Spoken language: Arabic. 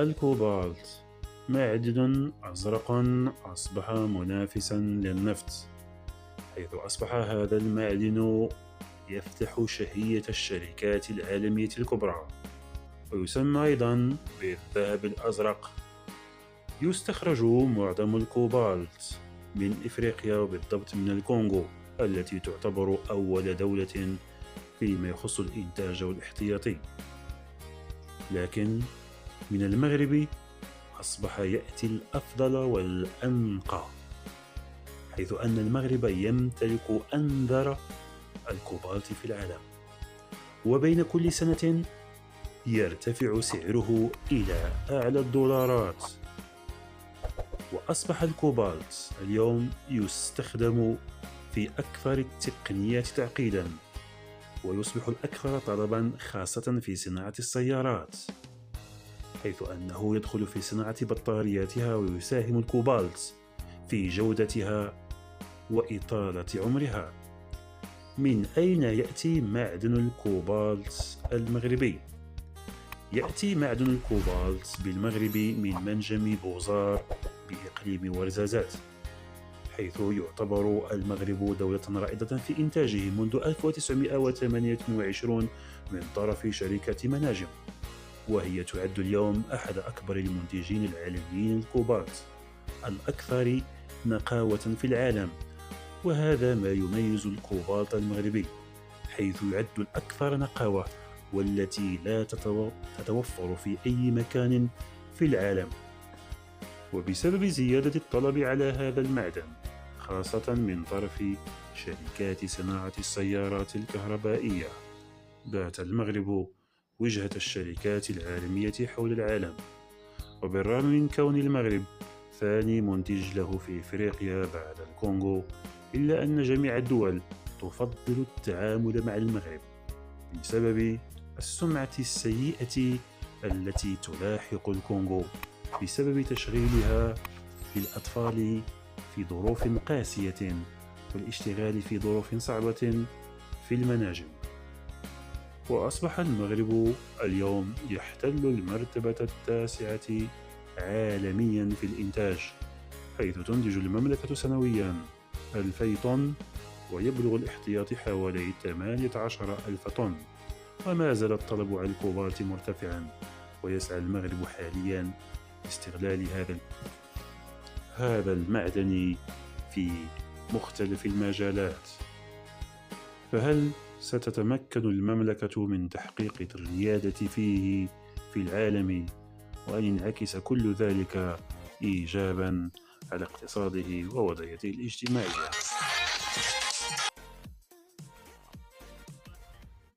الكوبالت معدن أزرق أصبح منافسا للنفط، حيث أصبح هذا المعدن يفتح شهية الشركات العالمية الكبرى، ويسمى أيضا بالذهب الأزرق. يستخرج معظم الكوبالت من إفريقيا، وبالضبط من الكونغو، التي تعتبر أول دولة فيما يخص الإنتاج والاحتياطي. لكن من المغرب أصبح يأتي الأفضل والأنقى، حيث أن المغرب يمتلك أنذر الكوبالت في العالم، وبين كل سنة يرتفع سعره إلى أعلى الدولارات. وأصبح الكوبالت اليوم يستخدم في أكثر التقنيات تعقيدا، ويصبح الأكثر طلبا خاصة في صناعة السيارات، حيث أنه يدخل في صناعة بطارياتها، ويساهم الكوبالت في جودتها وإطالة عمرها. من أين يأتي معدن الكوبالت المغربي؟ يأتي معدن الكوبالت بالمغرب من منجم بوزار بإقليم ورزازات، حيث يعتبر المغرب دولة رائدة في إنتاجه منذ 1928 من طرف شركة مناجم، وهي تعد اليوم أحد أكبر المنتجين العالميين للكوبالت الأكثر نقاوة في العالم. وهذا ما يميز الكوبالت المغربي، حيث يعد الأكثر نقاوة والتي لا تتوفر في أي مكان في العالم. وبسبب زيادة الطلب على هذا المعدن، خاصة من طرف شركات صناعة السيارات الكهربائية، بات المغرب وجهة الشركات العالمية حول العالم. وبالرغم من كون المغرب ثاني منتج له في إفريقيا بعد الكونغو، إلا أن جميع الدول تفضل التعامل مع المغرب بسبب السمعة السيئة التي تلاحق الكونغو بسبب تشغيلها في الأطفال في ظروف قاسية، والاشتغال في ظروف صعبة في المناجم. وأصبح المغرب اليوم يحتل المرتبة 9 عالميا في الإنتاج، حيث تنتج المملكة سنويا 2000 طن، ويبلغ الاحتياطي حوالي 18,000 طن. وما زال الطلب على الكوبالت مرتفعا، ويسعى المغرب حاليا لاستغلال هذا المعدن في مختلف المجالات. فهل ستتمكن المملكة من تحقيق الريادة فيه في العالم، وأن ينعكس كل ذلك إيجابا على اقتصاده ووضعيته الاجتماعية؟